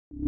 Yo,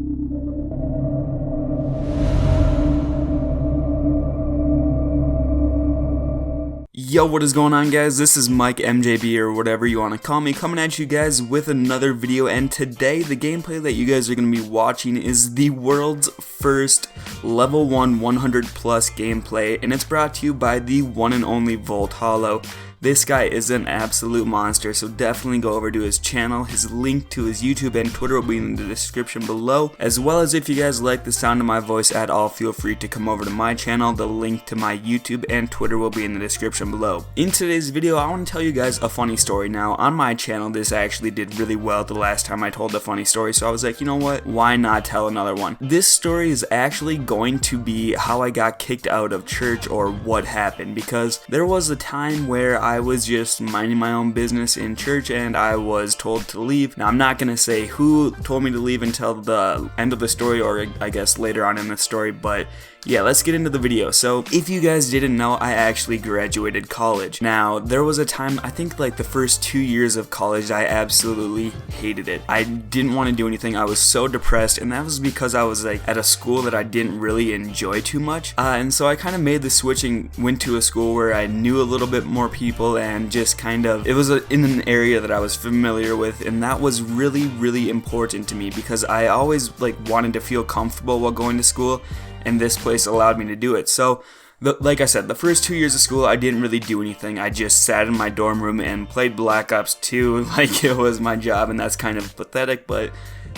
what is going on, guys? This is Mike MJB, or whatever you want to call me, coming at you guys with another video. And today the gameplay that you guys are going to be watching is the world's first level 1 100 plus gameplay, and it's brought to you by the one and only Volt Hollow. This guy is an absolute monster, so definitely go over to his channel. His link to his YouTube and Twitter will be in the description below, as well as if you guys like the sound of my voice at all, feel free to come over to my channel. The link to my YouTube and Twitter will be in the description below. In today's video, I want to tell you guys a funny story. Now, on my channel, this actually did really well the last time I told a funny story, so I was like, you know what, why not tell another one? This story is actually going to be how I got kicked out of church, or what happened, because there was a time where I was just minding my own business in church and I was told to leave. Now, I'm not going to say who told me to leave until the end of the story, or I guess later on in the story, but yeah, let's get into the video. So, if you guys didn't know, I actually graduated college. Now, there was a time, I think like the first 2 years of college, I absolutely hated it. I didn't want to do anything. I was so depressed, and that was because I was like at a school that I didn't really enjoy too much. And so I kind of made the switch and went to a school where I knew a little bit more people, and just kind of, it was in an area that I was familiar with, and that was really, really important to me because I always like wanted to feel comfortable while going to school, and this place allowed me to do it. So, like I said, the first 2 years of school, I didn't really do anything. I just sat in my dorm room and played Black Ops 2 like it was my job, and that's kind of pathetic, but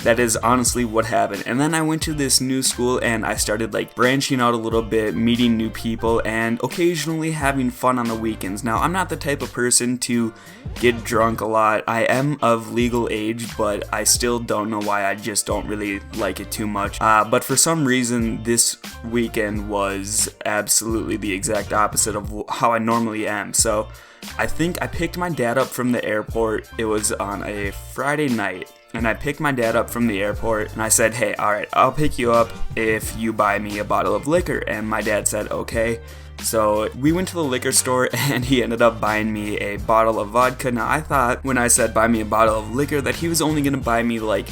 that is honestly what happened. And then I went to this new school and I started like branching out a little bit, meeting new people, and occasionally having fun on the weekends. Now, I'm not the type of person to get drunk a lot. I am of legal age, but I still don't know why. I just don't really like it too much. But for some reason, this weekend was absolutely the exact opposite of how I normally am. So I think I picked my dad up from the airport. It was on a Friday night. And I picked my dad up from the airport, and I said, hey, alright, I'll pick you up if you buy me a bottle of liquor. And my dad said, okay. So we went to the liquor store, and he ended up buying me a bottle of vodka. Now, I thought when I said buy me a bottle of liquor that he was only going to buy me like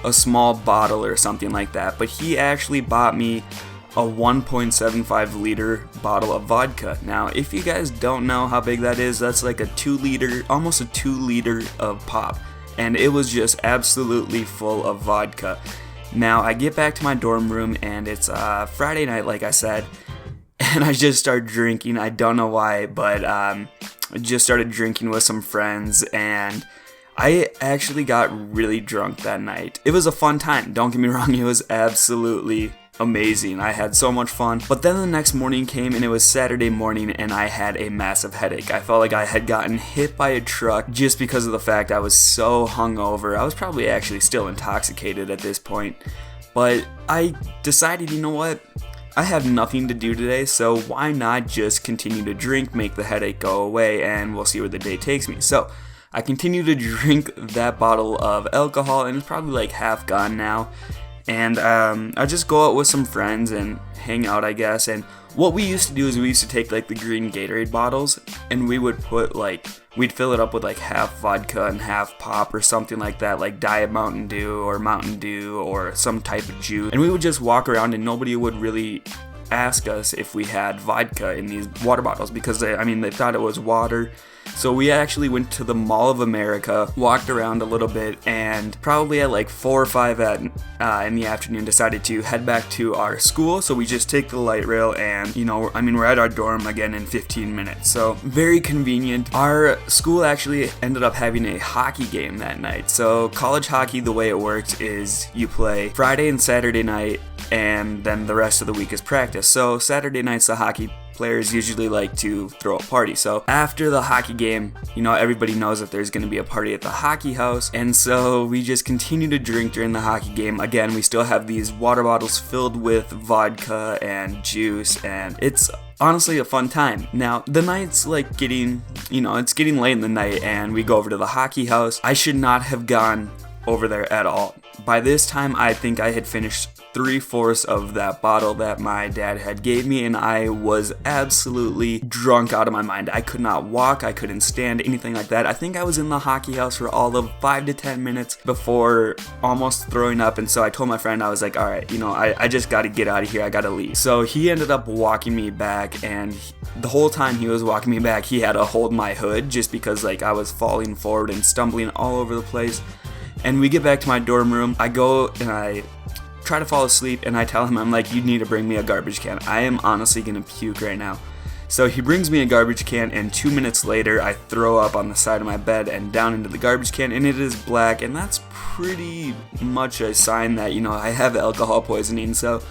a small bottle or something like that. But he actually bought me a 1.75 liter bottle of vodka. Now, if you guys don't know how big that is, that's like a 2 liter, almost a 2 liter of pop. And it was just absolutely full of vodka. Now, I get back to my dorm room, and it's Friday night, like I said, and I just start drinking. I don't know why, but I just started drinking with some friends, and I actually got really drunk that night. It was a fun time, don't get me wrong, it was absolutely amazing. I had so much fun. But then the next morning came, and it was Saturday morning, and I had a massive headache. I felt like I had gotten hit by a truck just because of the fact I was so hungover. I was probably actually still intoxicated at this point. But I decided, you know what? I have nothing to do today, so why not just continue to drink, make the headache go away, and we'll see where the day takes me. So I continue to drink that bottle of alcohol, and it's probably like half gone now. And I just go out with some friends and hang out, I guess. And what we used to do is we used to take like the green Gatorade bottles, and we would put like, we'd fill it up with like half vodka and half pop or something like that, like Diet Mountain Dew or some type of juice. And we would just walk around, and nobody would really ask us if we had vodka in these water bottles, because they thought it was water. So we actually went to the Mall of America, walked around a little bit, and probably at like 4 or 5 in the afternoon decided to head back to our school. So we just take the light rail, and we're at our dorm again in 15 minutes. So very convenient. Our school actually ended up having a hockey game that night. So college hockey, the way it works is you play Friday and Saturday night, and then the rest of the week is practice. So Saturday nights the hockey players usually like to throw a party. So after the hockey game, everybody knows that there's going to be a party at the hockey house, and so we just continue to drink during the hockey game. Again, we still have these water bottles filled with vodka and juice, and it's honestly a fun time. Now, the night's like getting late in the night, and we go over to the hockey house. I should not have gone over there at all. by this time I think I had finished 3/4 of that bottle that my dad had gave me, and I was absolutely drunk out of my mind. I could not walk, I couldn't stand, anything like that. I think I was in the hockey house for all of 5 to 10 minutes before almost throwing up, and so I told my friend, I was like, alright, you know, I just gotta get out of here, I gotta leave. So he ended up walking me back, and the whole time he was walking me back, he had to hold my hood just because like I was falling forward and stumbling all over the place. And we get back to my dorm room, I go and I try to fall asleep, and I tell him, I'm like, you need to bring me a garbage can. I am honestly gonna puke right now. So he brings me a garbage can, and 2 minutes later I throw up on the side of my bed and down into the garbage can, and it is black, and that's pretty much a sign that, you know, I have alcohol poisoning. So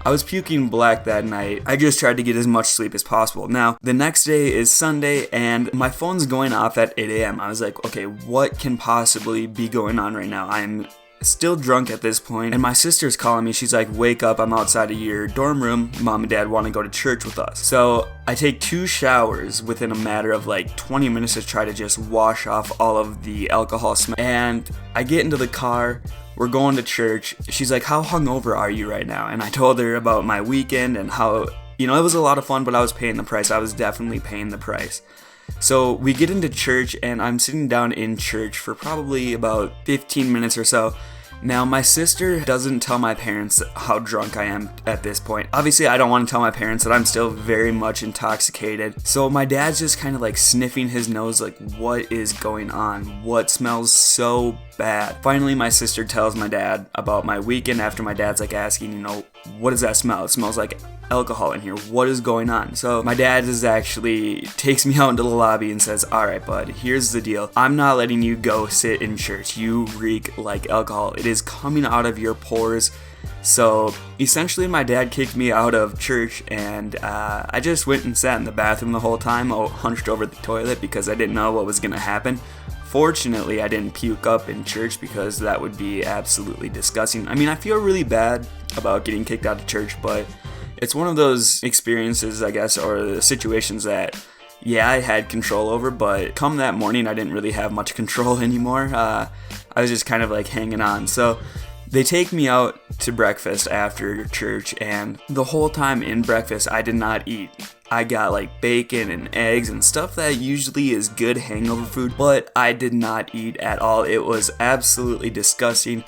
I was puking black that night. I just tried to get as much sleep as possible. Now, the next day is Sunday, and my phone's going off at 8 a.m. I was like, okay, what can possibly be going on right now? I'm still drunk at this point, and my sister's calling me. She's like, wake up, I'm outside of your dorm room. Mom and Dad want to go to church with us. So I take 2 showers within a matter of like 20 minutes to try to just wash off all of the alcohol smell. And I get into the car, we're going to church. She's like, how hungover are you right now? And I told her about my weekend and how, you know, it was a lot of fun, but I was paying the price. I was definitely paying the price. So we get into church, and I'm sitting down in church for probably about 15 minutes or so. Now, my sister doesn't tell my parents how drunk I am at this point. Obviously, I don't want to tell my parents that I'm still very much intoxicated. So my dad's just kind of like sniffing his nose like, what is going on? What smells so bad? Finally, my sister tells my dad about my weekend after my dad's like asking, you know, what does that smell? It smells like alcohol in here. What is going on? So my dad is actually takes me out into the lobby and says, alright bud, here's the deal. I'm not letting you go sit in church. You reek like alcohol. It is coming out of your pores. So essentially my dad kicked me out of church, and I just went and sat in the bathroom the whole time, hunched over the toilet because I didn't know what was gonna happen. Fortunately, I didn't puke up in church because that would be absolutely disgusting. I mean, I feel really bad about getting kicked out of church, but it's one of those experiences, I guess, or the situations that, yeah, I had control over, but come that morning, I didn't really have much control anymore. I was just kind of like hanging on. So they take me out to breakfast after church, and the whole time in breakfast, I did not eat. I got like bacon and eggs and stuff that usually is good hangover food, but I did not eat at all. It was absolutely disgusting.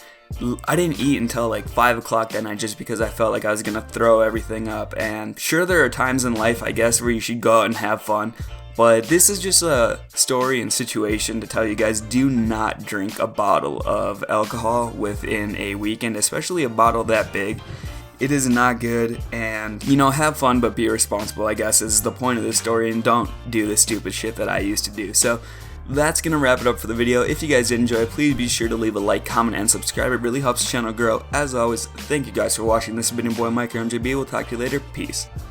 I didn't eat until like 5 o'clock that night just because I felt like I was gonna throw everything up. And sure, there are times in life, I guess, where you should go out and have fun, but this is just a story and situation to tell you guys, do not drink a bottle of alcohol within a weekend, especially a bottle that big. It is not good, and, you know, have fun but be responsible, I guess, is the point of this story, and don't do the stupid shit that I used to do. So that's gonna wrap it up for the video. If you guys did enjoy, please be sure to leave a like, comment, and subscribe. It really helps the channel grow. As always, thank you guys for watching. This has been your boy Mike, or MJB. We'll talk to you later. Peace.